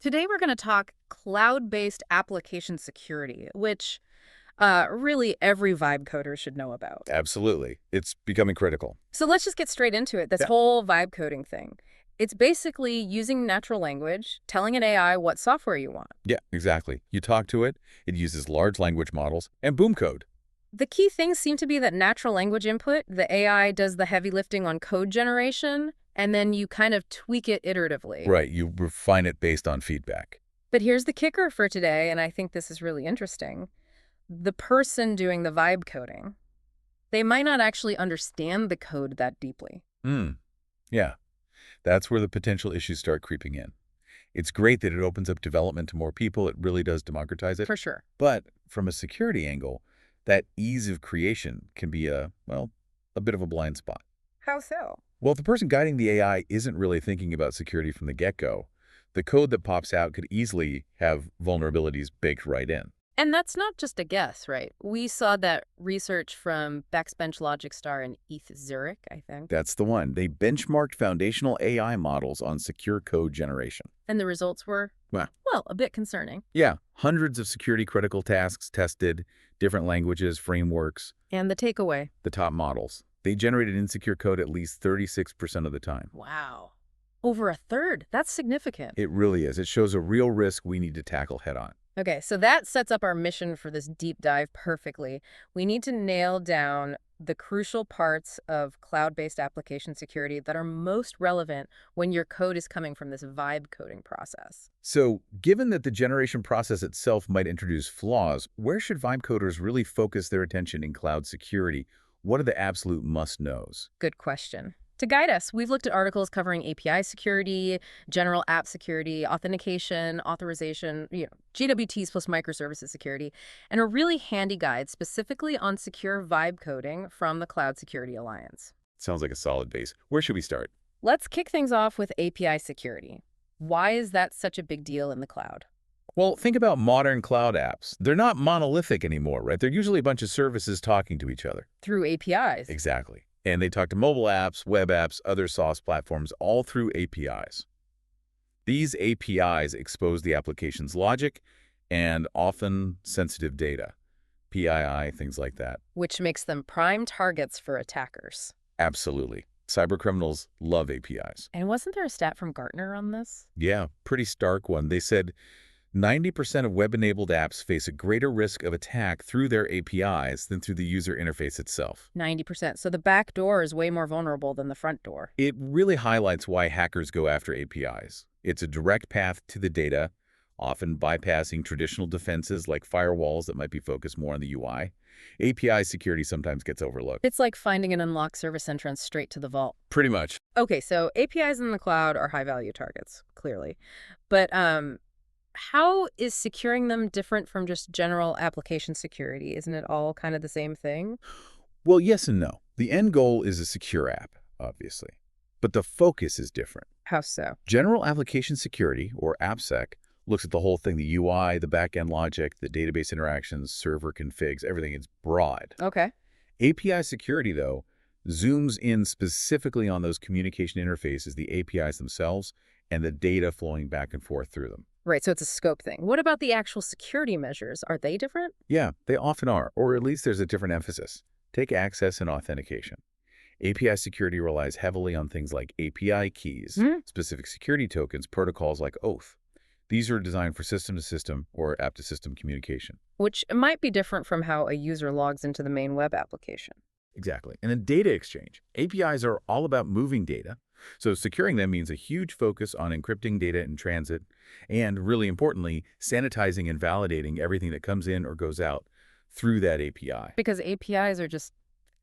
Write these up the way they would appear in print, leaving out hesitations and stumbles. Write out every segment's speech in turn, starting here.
Today we're going to talk cloud-based application security, which really every vibe coder should know about. Absolutely. It's becoming critical. So let's just get straight into it. This Yeah. whole vibe coding thing. It's basically using natural language, telling an AI what software you want. Yeah, exactly. You talk to it, it uses large language models, and boom code. The key things seem to be that natural language input, the AI does the heavy lifting on code generation, and then you kind of tweak it iteratively. Right, you refine it based on feedback. But here's the kicker for today, and I think this is really interesting. The person doing the vibe coding, they might not actually understand the code that deeply. Hmm. Yeah, that's where the potential issues start creeping in. It's great that it opens up development to more people. It really does democratize it. For sure. But from a security angle, that ease of creation can be a bit of a blind spot. How so? Well, if the person guiding the AI isn't really thinking about security from the get-go, the code that pops out could easily have vulnerabilities baked right in. And that's not just a guess, right? We saw that research from Backbench Logic Star and ETH Zurich, I think. That's the one. They benchmarked foundational AI models on secure code generation. And the results were, Wow. well, a bit concerning. Yeah, hundreds of security-critical tasks tested, different languages, frameworks, And the takeaway, the top models. They generated insecure code at least 36% of the time. wow. Over a third. That's significant. It really is. It shows a real risk we need to tackle head-on. Okay, so that sets up our mission for this deep dive perfectly. We need to nail down the crucial parts of cloud-based application security that are most relevant when your code is coming from this vibe coding process. So, given that the generation process itself might introduce flaws, where should vibe coders really focus their attention in cloud security? What are the absolute must-knows? Good question. To guide us, we've looked at articles covering API security, general app security, authentication, authorization, GWTs plus microservices security, and a really handy guide specifically on secure vibe coding from the Cloud Security Alliance. Sounds like a solid base. Where should we start? Let's kick things off with API security. Why is that such a big deal in the cloud? Well, think about modern cloud apps. They're not monolithic anymore, right? They're usually a bunch of services talking to each other. Through APIs. Exactly. And they talk to mobile apps, web apps, other SaaS platforms, all through APIs. These APIs expose the application's logic and often sensitive data, PII, things like that. Which makes them prime targets for attackers. Absolutely. Cybercriminals love APIs. And wasn't there a stat from Gartner on this? Yeah, pretty stark one. They said 90% of web-enabled apps face a greater risk of attack through their APIs than through the user interface itself. 90%. So the back door is way more vulnerable than the front door. It really highlights why hackers go after APIs. It's a direct path to the data, often bypassing traditional defenses like firewalls that might be focused more on the UI. API security sometimes gets overlooked. It's like finding an unlocked service entrance straight to the vault. Pretty much. Okay, so APIs in the cloud are high-value targets, clearly. But how is securing them different from just general application security? Isn't it all kind of the same thing? Well, yes and no. The end goal is a secure app, obviously. But the focus is different. How so? General application security, or AppSec, looks at the whole thing, the UI, the back-end logic, the database interactions, server configs, everything. It's broad. Okay. API security, though, zooms in specifically on those communication interfaces, the APIs themselves, and the data flowing back and forth through them. Right, so it's a scope thing. What about the actual security measures? Are they different? Yeah, they often are, or at least there's a different emphasis. Take access and authentication. API security relies heavily on things like API keys, specific security tokens, protocols like Oath. These are designed for system-to-system or app-to-system communication. Which might be different from how a user logs into the main web application. Exactly. And then data exchange. APIs are all about moving data. So securing them means a huge focus on encrypting data in transit and, really importantly, sanitizing and validating everything that comes in or goes out through that API. Because APIs are just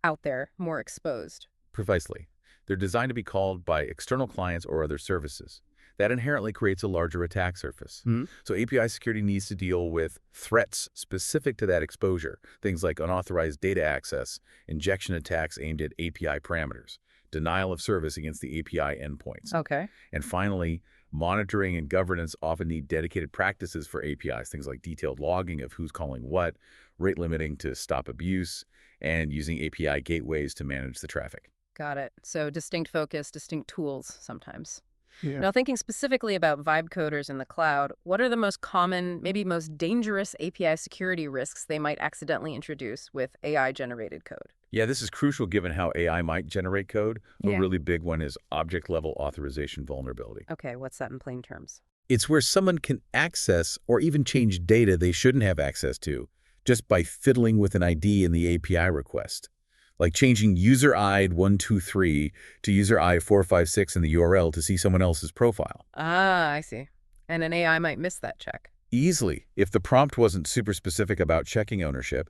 out there, more exposed. Precisely. They're designed to be called by external clients or other services. That inherently creates a larger attack surface. So API security needs to deal with threats specific to that exposure, things like unauthorized data access, injection attacks aimed at API parameters, denial of service against the API endpoints. Okay. And finally, monitoring and governance often need dedicated practices for APIs, things like detailed logging of who's calling what, rate limiting to stop abuse, and using API gateways to manage the traffic. Got it. So distinct focus, distinct tools sometimes. Yeah. Now, thinking specifically about vibe coders in the cloud, what are the most common, maybe most dangerous API security risks they might accidentally introduce with AI-generated code? Yeah, this is crucial given how AI might generate code. A Yeah. really big one is object-level authorization vulnerability. Okay, what's that in plain terms? It's where someone can access or even change data they shouldn't have access to just by fiddling with an ID in the API request, like changing user ID 123 to user ID 456 in the URL to see someone else's profile. Ah, I see. And an AI might miss that check. Easily, if the prompt wasn't super specific about checking ownership,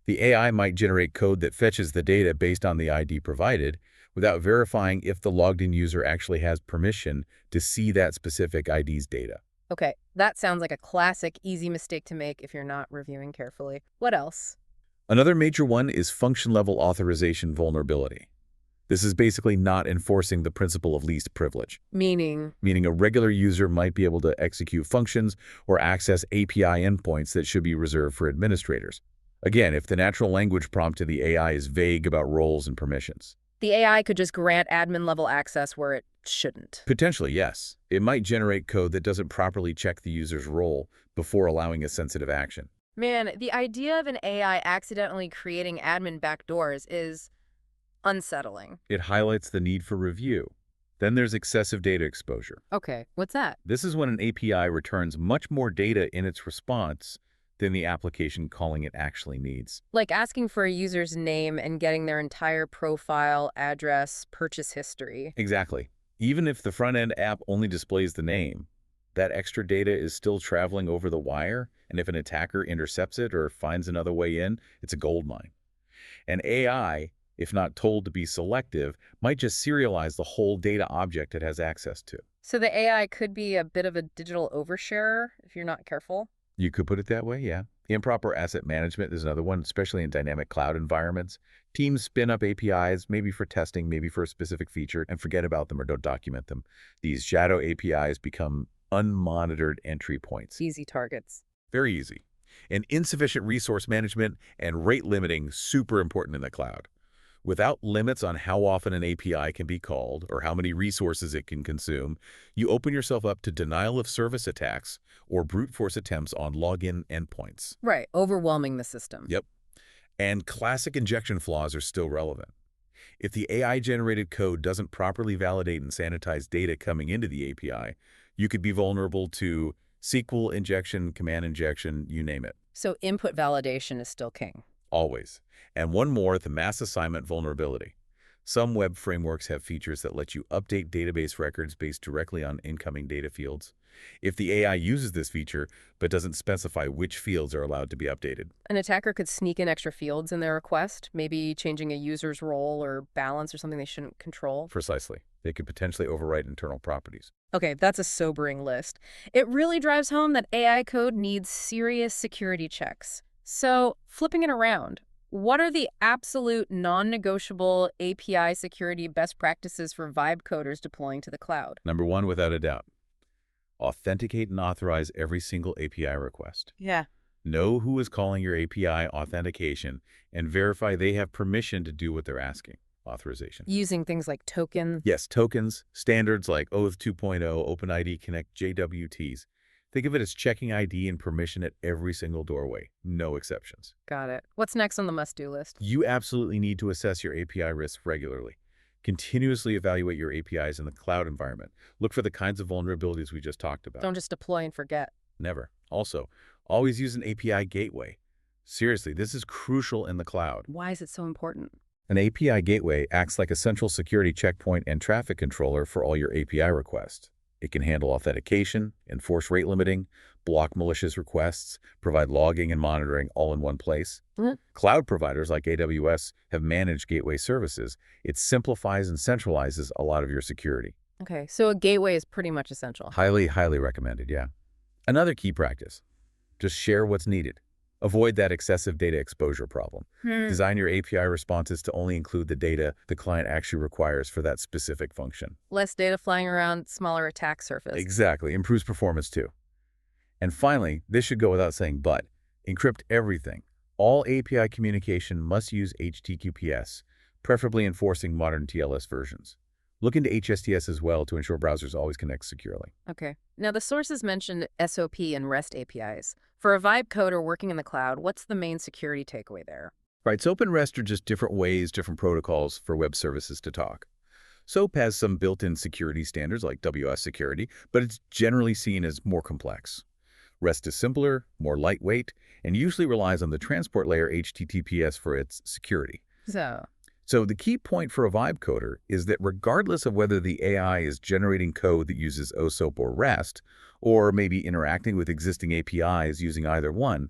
the AI might generate code that fetches the data based on the ID provided without verifying if the logged-in user actually has permission to see that specific ID's data. Okay, that sounds like a classic, easy mistake to make if you're not reviewing carefully. What else? Another major one is function-level authorization vulnerability. This is basically not enforcing the principle of least privilege, Meaning, meaning a regular user might be able to execute functions or access API endpoints that should be reserved for administrators. Again, if the natural language prompt to the AI is vague about roles and permissions. the AI could just grant admin level access where it shouldn't. Potentially, yes. It might generate code that doesn't properly check the user's role before allowing a sensitive action. Man, the idea of an AI accidentally creating admin backdoors is unsettling. It highlights the need for review. Then there's excessive data exposure. Okay, what's that? This is when an API returns much more data in its response than the application calling it actually needs. Like asking for a user's name and getting their entire profile, address, purchase history. Exactly. Even if the front-end app only displays the name, that extra data is still traveling over the wire, and if an attacker intercepts it or finds another way in, it's a goldmine. And AI, if not told to be selective, might just serialize the whole data object it has access to. So the AI could be a bit of a digital oversharer if you're not careful. You could put it that way, yeah. Improper asset management is another one, especially in dynamic cloud environments. Teams spin up APIs, maybe for testing, maybe for a specific feature, and forget about them or don't document them. These shadow APIs become unmonitored entry points. Easy targets. Very easy. And insufficient resource management and rate limiting, super important in the cloud. Without limits on how often an API can be called or how many resources it can consume, you open yourself up to denial of service attacks or brute force attempts on login endpoints. Right, overwhelming the system. Yep. And classic injection flaws are still relevant. If the AI-generated code doesn't properly validate and sanitize data coming into the API, you could be vulnerable to SQL injection, command injection, you name it. So input validation is still king. Always. And one more, the mass assignment vulnerability. Some web frameworks have features that let you update database records based directly on incoming data fields. If the AI uses this feature, but doesn't specify which fields are allowed to be updated. An attacker could sneak in extra fields in their request, maybe changing a user's role or balance or something they shouldn't control. Precisely. They could potentially overwrite internal properties. Okay, that's a sobering list. It really drives home that AI code needs serious security checks. So, flipping it around, what are the absolute non-negotiable API security best practices for vibe coders deploying to the cloud? Number one, without a doubt, authenticate and authorize every single API request. Yeah. Know who is calling your API authentication and verify they have permission to do what they're asking. Authorization. Using things like token. Yes, tokens, standards like OAuth 2.0, OpenID Connect, JWTs. Think of it as checking ID and permission at every single doorway. No exceptions. Got it. What's next on the must-do list? You absolutely need to assess your API risks regularly. Continuously evaluate your APIs in the cloud environment. Look for the kinds of vulnerabilities we just talked about. Don't just deploy and forget. Never. Also, always use an API gateway. Seriously, this is crucial in the cloud. Why is it so important? An API gateway acts like a central security checkpoint and traffic controller for all your API requests. It can handle authentication, enforce rate limiting, block malicious requests, provide logging and monitoring all in one place. Cloud providers like AWS have managed gateway services. It simplifies and centralizes a lot of your security. Okay, so a gateway is pretty much essential. Highly, highly recommended, yeah. Another key practice, just share what's needed. Avoid that excessive data exposure problem. Design your API responses to only include the data the client actually requires for that specific function. Less data flying around, smaller attack surface. Exactly. Improves performance too. And finally, this should go without saying, but encrypt everything. All API communication must use HTTPS, preferably enforcing modern TLS versions. Look into HSTS as well to ensure browsers always connect securely. Okay. Now, the sources mentioned SOP and REST APIs. For a Vibe coder working in the cloud, what's the main security takeaway there? Right, SOAP and REST are just different ways, different protocols for web services to talk. SOAP has some built-in security standards like WS security, but it's generally seen as more complex. REST is simpler, more lightweight, and usually relies on the transport layer HTTPS for its security. So, So the key point for a Vibe coder is that regardless of whether the AI is generating code that uses OSOAP or REST, or maybe interacting with existing APIs using either one,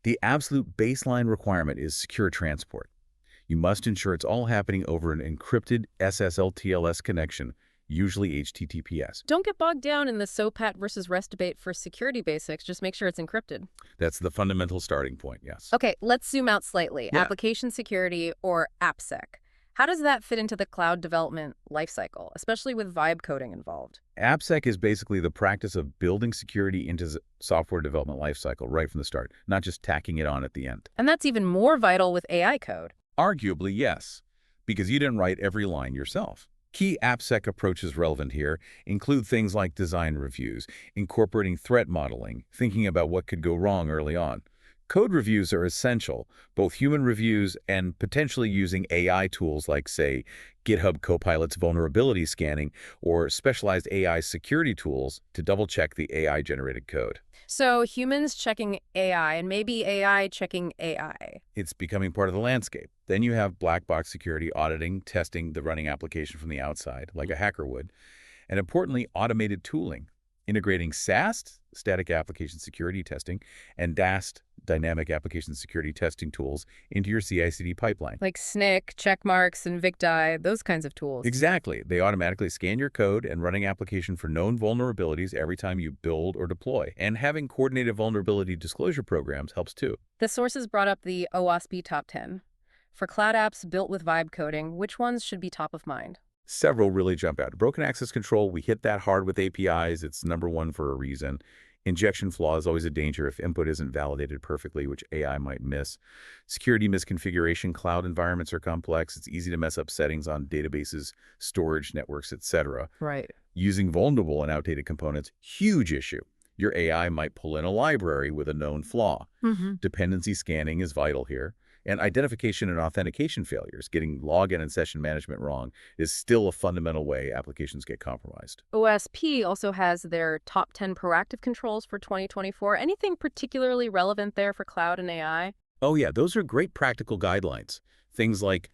the absolute baseline requirement is secure transport. You must ensure it's all happening over an encrypted SSL/TLS connection, usually HTTPS. don't get bogged down in the SOAP versus REST debate for security basics. Just make sure it's encrypted. That's the fundamental starting point, yes. Okay, let's zoom out slightly. Yeah. Application security or AppSec. How does that fit into the cloud development lifecycle, especially with vibe coding involved? AppSec is basically the practice of building security into the software development lifecycle right from the start, not just tacking it on at the end. And that's even more vital with AI code. Arguably, yes, because you didn't write every line yourself. Key AppSec approaches relevant here include things like design reviews, incorporating threat modeling, thinking about what could go wrong early on. Code reviews are essential, both human reviews and potentially using AI tools like, say, GitHub Copilot's vulnerability scanning or specialized AI security tools to double-check the AI-generated code. So humans checking AI and maybe AI checking AI. It's becoming part of the landscape. Then you have black box security auditing, testing the running application from the outside, like a hacker would, and importantly, automated tooling, integrating SAST, static application security testing, and DAST, dynamic application security testing tools, into your CI/CD pipeline. Like SNCC, checkmarks, and VicDie, those kinds of tools. Exactly. They automatically scan your code and running application for known vulnerabilities every time you build or deploy. And having coordinated vulnerability disclosure programs helps too. The sources brought up the OWASP top 10. For cloud apps built with vibe coding, which ones should be top of mind? Several really jump out. Broken access control, we hit that hard with APIs. It's number one for a reason. Injection flaw is always a danger if input isn't validated perfectly, which AI might miss. Security misconfiguration, cloud environments are complex. It's easy to mess up settings on databases, storage networks, etc. Right. Using vulnerable and outdated components, huge issue. Your AI might pull in a library with a known flaw. Dependency scanning is vital here. And identification and authentication failures, getting login and session management wrong, is still a fundamental way applications get compromised. OSP also has their top 10 proactive controls for 2024. Anything particularly relevant there for cloud and AI? Oh yeah, those are great practical guidelines. Things like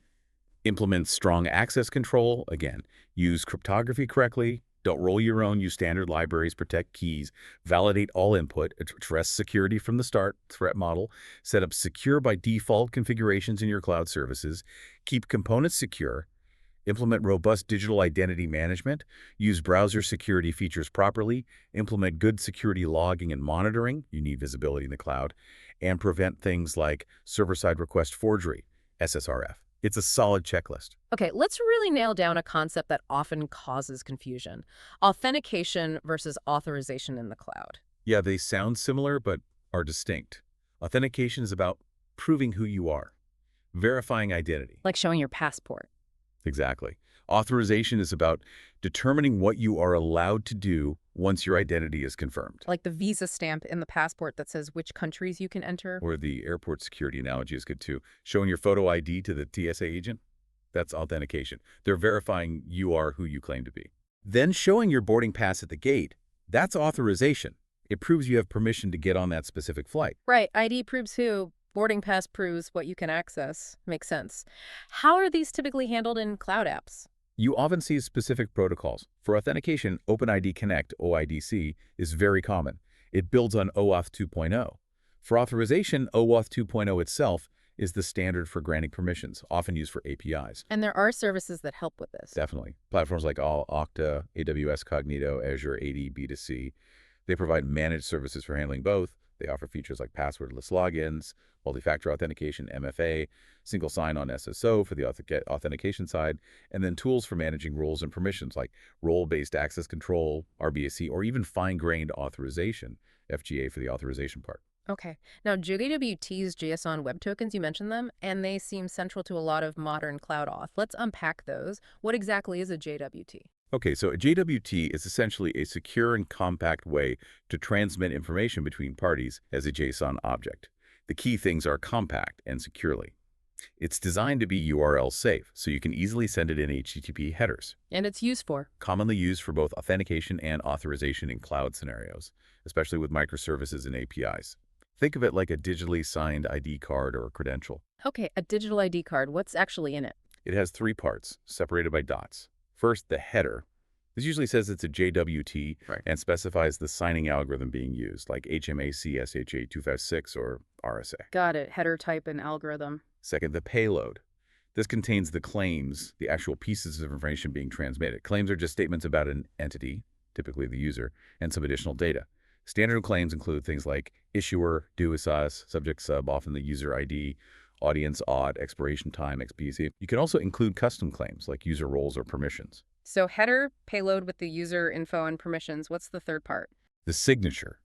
implement strong access control, again, use cryptography correctly, don't roll your own, use standard libraries, protect keys, validate all input, address security from the start, threat model, set up secure by default configurations in your cloud services, keep components secure, implement robust digital identity management, use browser security features properly, implement good security logging and monitoring, you need visibility in the cloud, and prevent things like server-side request forgery, SSRF. It's a solid checklist. Okay, let's really nail down a concept that often causes confusion. Authentication versus authorization in the cloud. Yeah, they sound similar, but are distinct. Authentication is about proving who you are, verifying identity. Like showing your passport. Exactly. Authorization is about determining what you are allowed to do once your identity is confirmed. Like the visa stamp in the passport that says which countries you can enter. Or the airport security analogy is good too. Showing your photo ID to the TSA agent, that's authentication. They're verifying you are who you claim to be. Then showing your boarding pass at the gate, that's authorization. It proves you have permission to get on that specific flight. Right, ID proves who, boarding pass proves what you can access. Makes sense. How are these typically handled in cloud apps? You often see specific protocols. For authentication, OpenID Connect, OIDC, is very common. It builds on OAuth 2.0. For authorization, OAuth 2.0 itself is the standard for granting permissions, often used for APIs. And there are services that help with this. Definitely. Platforms like Okta, AWS Cognito, Azure AD B2C, they provide managed services for handling both. They offer features like passwordless logins, multi-factor authentication, MFA, single sign-on SSO for the authentication side, and then tools for managing roles and permissions like role-based access control, RBAC, or even fine-grained authorization, FGA for the authorization part. Okay. Now, JWT's JSON web tokens, you mentioned them, and they seem central to a lot of modern cloud auth. Let's unpack those. What exactly is a JWT? Okay, so a JWT is essentially a secure and compact way to transmit information between parties as a JSON object. The key things are compact and securely. It's designed to be URL safe, so you can easily send it in HTTP headers, And it's used for? commonly used for both authentication and authorization in cloud scenarios, especially with microservices and APIs. Think of it like a digitally signed ID card or a credential. Okay, a digital ID card. What's actually in it? It has three parts, separated by dots. First, the header. This usually says it's a JWT Right. and specifies the signing algorithm being used, like HMAC SHA-256 or RSA. Got it. Header type and algorithm. Second, the payload. This contains the claims, the actual pieces of information being transmitted. Claims are just statements about an entity, typically the user, and some additional data. Standard claims include things like issuer, do as us, subject sub, often the user ID, audience auth, expiration time, XPC. You can also include custom claims like user roles or permissions. So header, payload with the user info and permissions. What's the third part? The signature.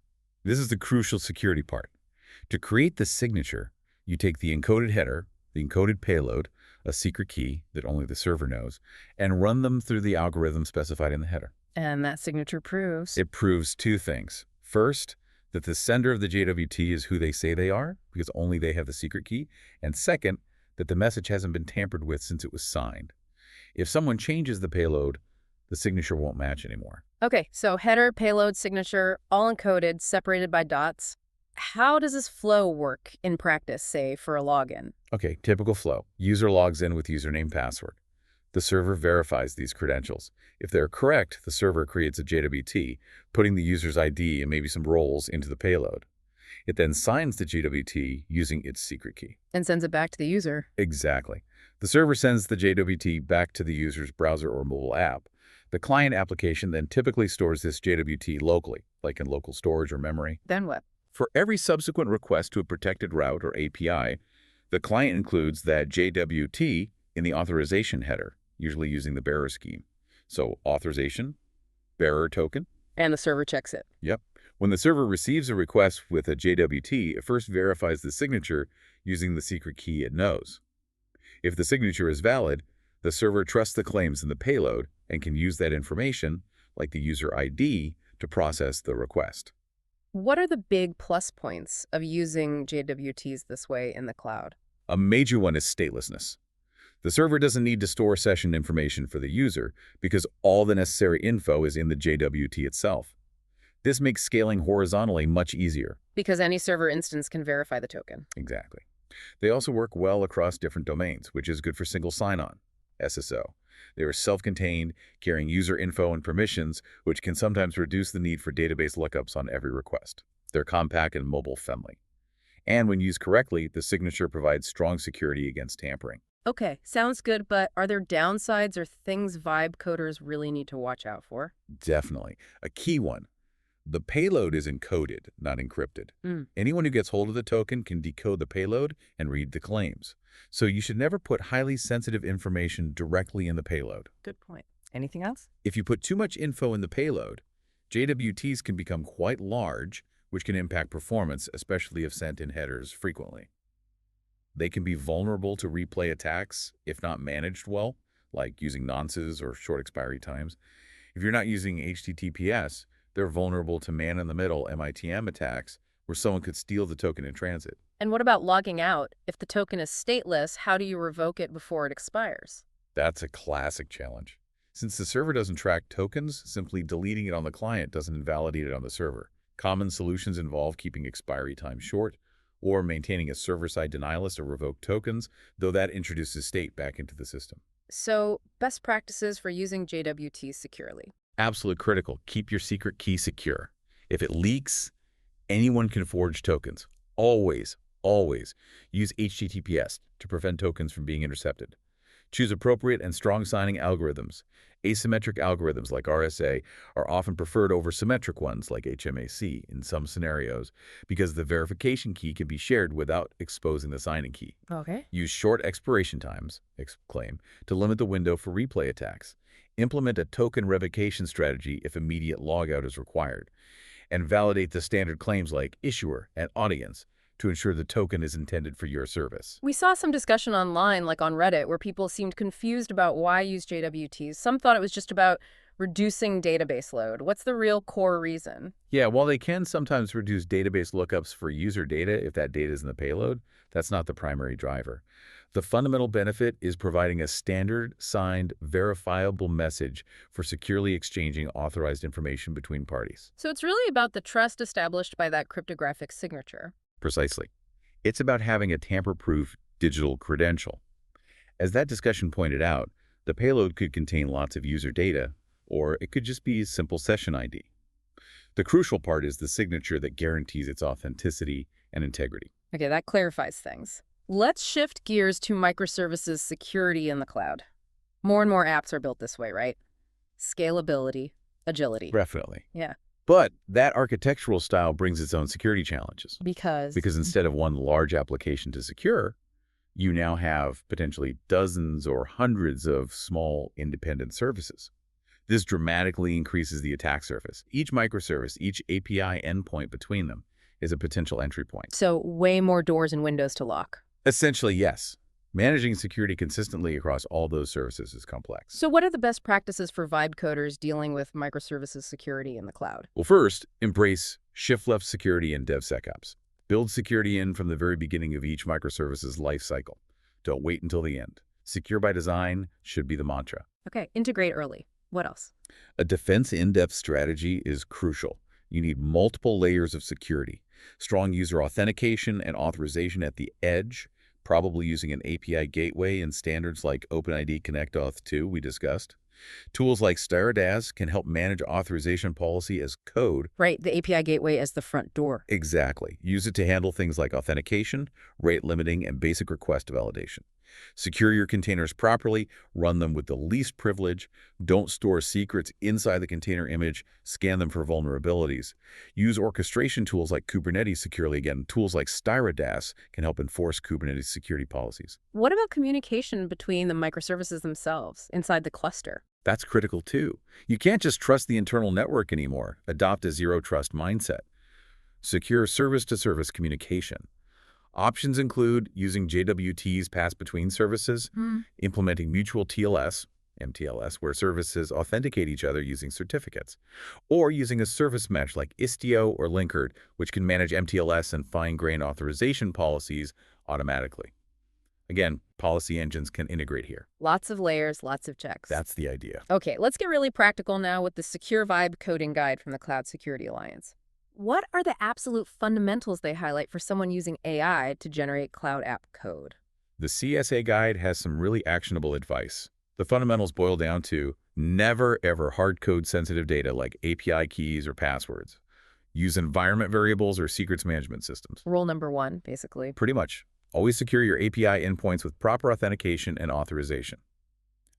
This is the crucial security part. To create the signature, you take the encoded header, the encoded payload, a secret key that only the server knows, and run them through the algorithm specified in the header. And that signature proves. It proves two things. First, that the sender of the JWT is who they say they are, because only they have the secret key. And second, that the message hasn't been tampered with since it was signed. If someone changes the payload, the signature won't match anymore. Okay, so header, payload, signature, all encoded, separated by dots. How does this flow work in practice, say, for a login? Okay, typical flow. User logs in with username password. The server verifies these credentials. If they're correct, the server creates a JWT, putting the user's ID and maybe some roles into the payload. It then signs the JWT using its secret key. And sends it back to the user. Exactly. The server sends the JWT back to the user's browser or mobile app. The client application then typically stores this JWT locally, like in local storage or memory. Then what? For every subsequent request to a protected route or API, the client includes that JWT in the authorization header, usually using the bearer scheme. So authorization, bearer token. And the server checks it. Yep. When the server receives a request with a JWT, it first verifies the signature using the secret key it knows. If the signature is valid, the server trusts the claims in the payload and can use that information, like the user ID, to process the request. What are the big plus points of using JWTs this way in the cloud? A major one is statelessness. The server doesn't need to store session information for the user because all the necessary info is in the JWT itself. This makes scaling horizontally much easier. Because any server instance can verify the token. Exactly. They also work well across different domains, which is good for single sign-on, SSO. They are self-contained, carrying user info and permissions, which can sometimes reduce the need for database lookups on every request. They're compact and mobile-friendly. And when used correctly, the signature provides strong security against tampering. Okay, sounds good, but are there downsides or things Vibe coders really need to watch out for? Definitely. A key one. The payload is encoded, not encrypted. Mm, Anyone who gets hold of the token can decode the payload and read the claims. So you should never put highly sensitive information directly in the payload. good point. Anything else? If you put too much info in the payload, JWTs can become quite large, which can impact performance, especially if sent in headers frequently. They can be vulnerable to replay attacks if not managed well, like using nonces or short expiry times. If you're not using HTTPS, they're vulnerable to man-in-the-middle MITM attacks where someone could steal the token in transit. And what about logging out? If the token is stateless, how do you revoke it before it expires? That's a classic challenge. Since the server doesn't track tokens, simply deleting it on the client doesn't invalidate it on the server. Common solutions involve keeping expiry time short or maintaining a server-side denial list of revoked tokens, though that introduces state back into the system. So, best practices for using JWTs securely. Absolutely critical. Keep your secret key secure. If it leaks, anyone can forge tokens. Always, always use HTTPS to prevent tokens from being intercepted. Choose appropriate and strong signing algorithms. Asymmetric algorithms like RSA are often preferred over symmetric ones like HMAC in some scenarios because the verification key can be shared without exposing the signing key. Okay. Use short expiration times, claim, to limit the window for replay attacks. Implement a token revocation strategy if immediate logout is required. and validate the standard claims like issuer and audience to ensure the token is intended for your service. We saw some discussion online, like on Reddit, where people seemed confused about why use JWTs. Some thought it was just about reducing database load. What's the real core reason? Yeah, while they can sometimes reduce database lookups for user data if that data is in the payload, that's not the primary driver. The fundamental benefit is providing a standard, signed, verifiable message for securely exchanging authorized information between parties. So it's really about the trust established by that cryptographic signature. Precisely. It's about having a tamper-proof digital credential. As that discussion pointed out, the payload could contain lots of user data, or it could just be a simple session ID. The crucial part is the signature that guarantees its authenticity and integrity. Okay, that clarifies things. Let's shift gears to microservices security in the cloud. More and more apps are built this way, right? Scalability, agility. Definitely. Yeah. But that architectural style brings its own security challenges. Because Because instead of one large application to secure, you now have potentially dozens or hundreds of small independent services. This dramatically increases the attack surface. Each microservice, each API endpoint between them is a potential entry point. So way more doors and windows to lock. Essentially, yes. Managing security consistently across all those services is complex. So what are the best practices for vibe coders dealing with microservices security in the cloud? Well, first, embrace shift-left security in DevSecOps. Build security in from the very beginning of each microservice's lifecycle. Don't wait until the end. Secure by design should be the mantra. Okay, integrate early. What else? A defense in-depth strategy is crucial. You need multiple layers of security, strong user authentication and authorization at the edge, probably using an API gateway and standards like OpenID Connect Auth 2 we discussed. Tools like StyraDAS can help manage authorization policy as code. Right, the API gateway as the front door. Exactly. Use it to handle things like authentication, rate limiting, and basic request validation. Secure your containers properly, run them with the least privilege, don't store secrets inside the container image, scan them for vulnerabilities. Use orchestration tools like Kubernetes securely. Again, tools like StyraDAS can help enforce Kubernetes security policies. What about communication between the microservices themselves inside the cluster? That's critical too. You can't just trust the internal network anymore. Adopt a zero-trust mindset. Secure service-to-service communication. Options include using JWTs passed between services, implementing mutual TLS, MTLS, where services authenticate each other using certificates, or using a service mesh like Istio or Linkerd, which can manage MTLS and fine-grained authorization policies automatically. Again, policy engines can integrate here. Lots of layers, lots of checks. That's the idea. Okay, let's get really practical now with the Secure Vibe Coding Guide from the Cloud Security Alliance. What are the absolute fundamentals they highlight for someone using AI to generate cloud app code? The CSA guide has some really actionable advice. The fundamentals boil down to never ever hard code sensitive data like API keys or passwords. Use environment variables or secrets management systems. Rule number one, basically. Pretty much. Always secure your API endpoints with proper authentication and authorization.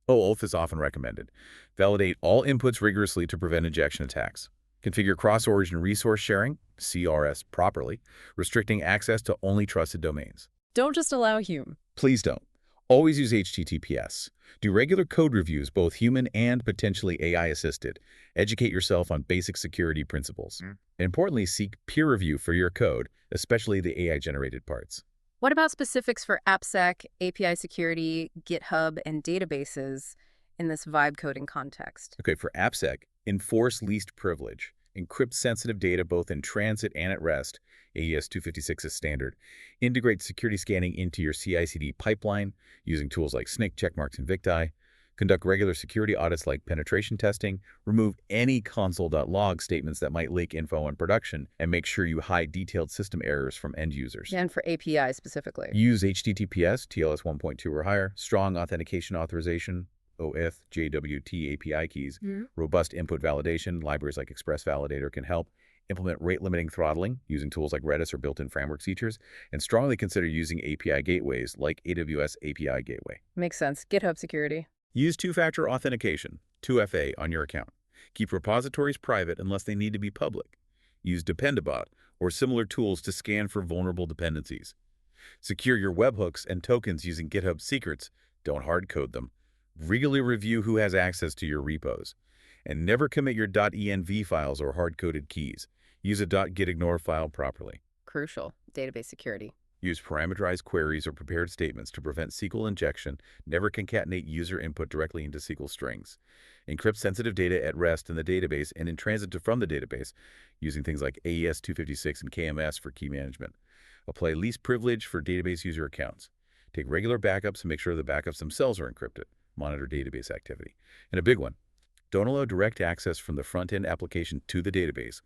OAuth is often recommended. Validate all inputs rigorously to prevent injection attacks. Configure cross-origin resource sharing, CRS, properly, restricting access to only trusted domains. Don't just allow Hume. Please don't. Always use HTTPS. Do regular code reviews, both human and potentially AI-assisted. Educate yourself on basic security principles. And importantly, seek peer review for your code, especially the AI-generated parts. What about specifics for AppSec, API security, GitHub, and databases in this vibe coding context? Okay, for AppSec, enforce least privilege. Encrypt sensitive data both in transit and at rest. AES 256 is standard. Integrate security scanning into your CI/CD pipeline using tools like Snyk, Checkmarx, and Victi. Conduct regular security audits like penetration testing. Remove any console.log statements that might leak info on production, and make sure you hide detailed system errors from end users. And for API specifically. Use HTTPS, TLS 1.2 or higher, strong authentication authorization, OAuth, JWT API keys, robust input validation, libraries like Express Validator can help, implement rate-limiting throttling using tools like Redis or built-in framework features, and strongly consider using API gateways like AWS API Gateway. Makes sense. GitHub security. Use two-factor authentication, 2FA, on your account. Keep repositories private unless they need to be public. Use Dependabot or similar tools to scan for vulnerable dependencies. Secure your webhooks and tokens using GitHub secrets. Don't hard-code them. Regularly review who has access to your repos. And never commit your .env files or hard-coded keys. Use a .gitignore file properly. Crucial. Database security. Use parameterized queries or prepared statements to prevent SQL injection. Never concatenate user input directly into SQL strings. Encrypt sensitive data at rest in the database and in transit to from the database using things like AES 256 and KMS for key management. Apply least privilege for database user accounts. Take regular backups and make sure the backups themselves are encrypted. Monitor database activity. And a big one, don't allow direct access from the front-end application to the database.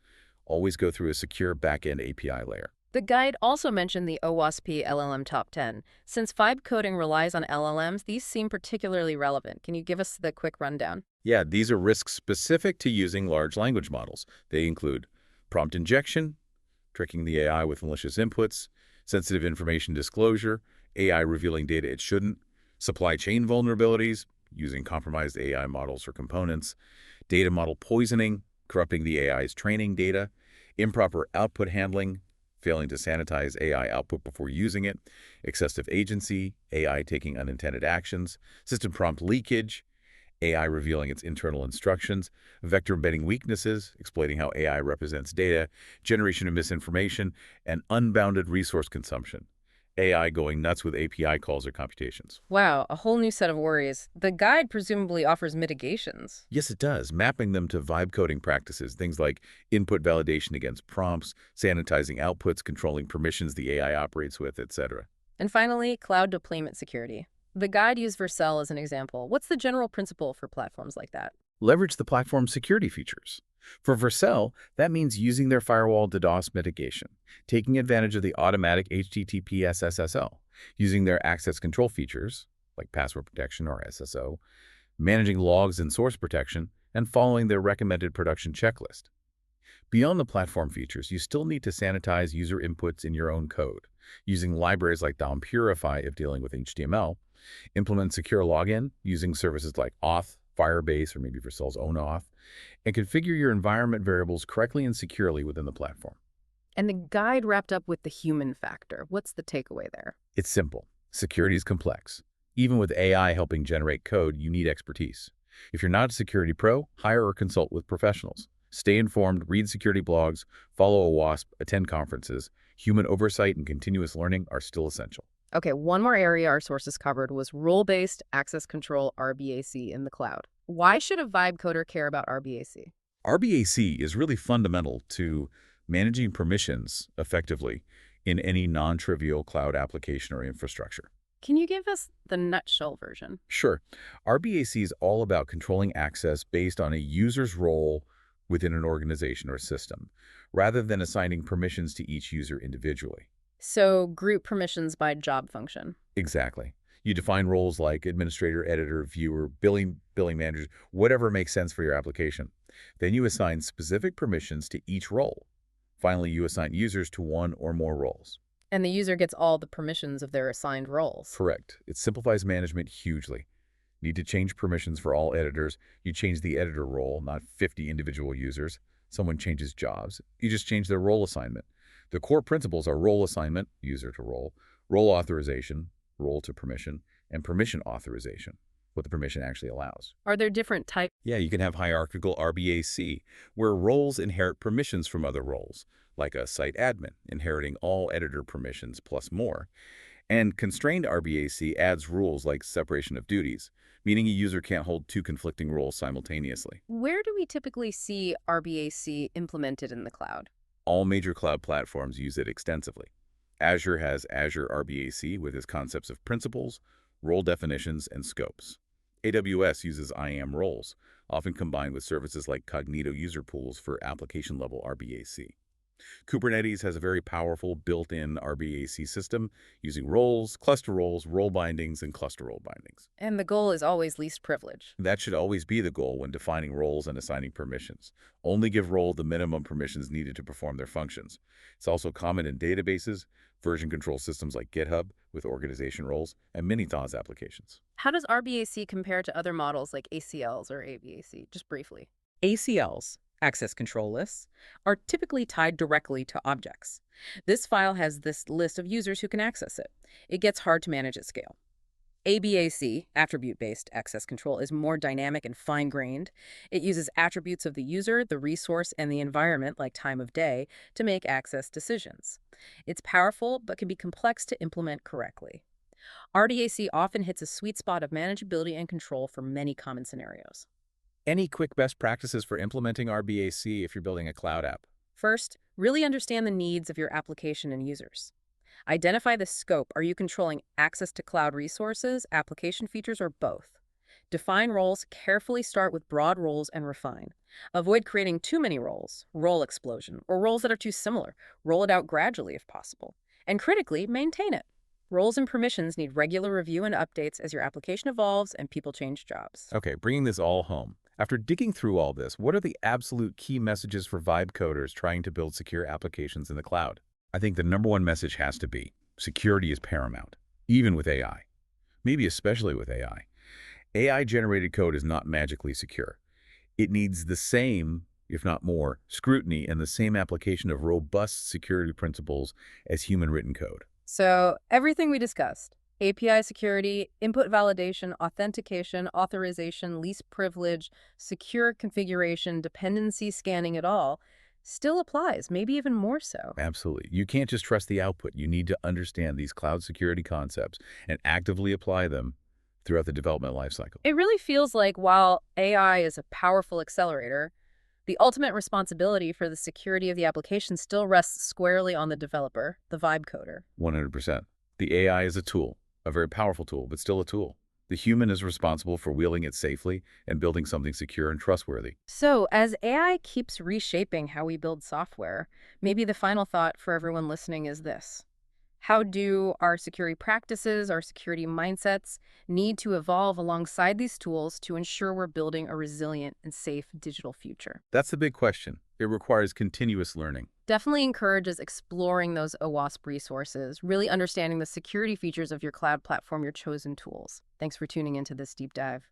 Always go through a secure back-end API layer. The guide also mentioned the OWASP LLM Top 10. Since VibeCoding relies on LLMs, these seem particularly relevant. Can you give us the quick rundown? Yeah, these are risks specific to using large language models. They include prompt injection, tricking the AI with malicious inputs, sensitive information disclosure, AI revealing data it shouldn't, supply chain vulnerabilities, using compromised AI models or components, data model poisoning, corrupting the AI's training data, improper output handling, failing to sanitize AI output before using it, excessive agency, AI taking unintended actions, system prompt leakage, AI revealing its internal instructions, vector embedding weaknesses, exploiting how AI represents data, generation of misinformation, and unbounded resource consumption. AI going nuts with API calls or computations. Wow, a whole new set of worries. The guide presumably offers mitigations. Yes, it does, mapping them to vibe coding practices, things like input validation against prompts, sanitizing outputs, controlling permissions the AI operates with, etc. And finally, cloud deployment security. The guide used Vercel as an example. What's the general principle for platforms like that? Leverage the platform's security features. For Vercel, that means using their firewall DDoS mitigation, taking advantage of the automatic HTTP SSL, using their access control features, like password protection or SSO, managing logs and source protection, and following their recommended production checklist. Beyond the platform features, you still need to sanitize user inputs in your own code, using libraries like DOM Purify if dealing with HTML, implement secure login using services like Auth, Firebase, or maybe Vercel's own Auth, and configure your environment variables correctly and securely within the platform. And the guide wrapped up with the human factor. What's the takeaway there? It's simple. Security is complex. Even with AI helping generate code, you need expertise. If you're not a security pro, hire or consult with professionals. Stay informed, read security blogs, follow a WASP, attend conferences. Human oversight and continuous learning are still essential. Okay, one more area our sources covered was role-based access control RBAC in the cloud. Why should a vibe coder care about RBAC? RBAC is really fundamental to managing permissions effectively in any non-trivial cloud application or infrastructure. Can you give us the nutshell version? Sure, RBAC is all about controlling access based on a user's role within an organization or system, rather than assigning permissions to each user individually. So group permissions by job function. Exactly. You define roles like administrator, editor, viewer, billing managers, whatever makes sense for your application. Then you assign specific permissions to each role. Finally, you assign users to one or more roles. And the user gets all the permissions of their assigned roles. Correct. It simplifies management hugely. Need to change permissions for all editors. You change the editor role, not 50 individual users. Someone changes jobs. You just change their role assignment. The core principles are role assignment, user to role authorization, role to permission, and permission authorization, what the permission actually allows. Are there different types? Yeah, you can have hierarchical RBAC, where roles inherit permissions from other roles, like a site admin, inheriting all editor permissions plus more. And constrained RBAC adds rules like separation of duties, meaning a user can't hold two conflicting roles simultaneously. Where do we typically see RBAC implemented in the cloud? All major cloud platforms use it extensively. Azure has Azure RBAC with its concepts of principles, role definitions, and scopes. AWS uses IAM roles, often combined with services like Cognito user pools for application-level RBAC. Kubernetes has a very powerful built-in RBAC system using roles, cluster roles, role bindings, and cluster role bindings. And the goal is always least privilege. That should always be the goal when defining roles and assigning permissions. Only give role the minimum permissions needed to perform their functions. It's also common in databases, version control systems like GitHub with organization roles, and Minitas applications. How does RBAC compare to other models like ACLs or ABAC? Just briefly. ACLs, access control lists, are typically tied directly to objects. This file has this list of users who can access it. It gets hard to manage at scale. ABAC, attribute-based access control, is more dynamic and fine-grained. It uses attributes of the user, the resource, and the environment, like time of day, to make access decisions. It's powerful, but can be complex to implement correctly. RDAC often hits a sweet spot of manageability and control for many common scenarios. Any quick best practices for implementing RBAC if you're building a cloud app? First, really understand the needs of your application and users. Identify the scope. Are you controlling access to cloud resources, application features, or both? Define roles, carefully start with broad roles and refine. Avoid creating too many roles, role explosion, or roles that are too similar. Roll it out gradually if possible. And critically, maintain it. Roles and permissions need regular review and updates as your application evolves and people change jobs. Okay, bringing this all home. After digging through all this, what are the absolute key messages for Vibe coders trying to build secure applications in the cloud? I think the number one message has to be security is paramount, even with AI. Maybe especially with AI. AI-generated code is not magically secure. It needs the same, if not more, scrutiny and the same application of robust security principles as human-written code. So everything we discussed, API security, input validation, authentication, authorization, least privilege, secure configuration, dependency scanning, it all still applies, maybe even more so. Absolutely. You can't just trust the output. You need to understand these cloud security concepts and actively apply them throughout the development lifecycle. It really feels like while AI is a powerful accelerator, the ultimate responsibility for the security of the application still rests squarely on the developer, the vibe coder. 100%. The AI is a tool, a very powerful tool, but still a tool. The human is responsible for wielding it safely and building something secure and trustworthy. So, as AI keeps reshaping how we build software, maybe the final thought for everyone listening is this. How do our security practices, our security mindsets need to evolve alongside these tools to ensure we're building a resilient and safe digital future? That's the big question. It requires continuous learning. Definitely encourages exploring those OWASP resources, really understanding the security features of your cloud platform, your chosen tools. Thanks for tuning into this deep dive.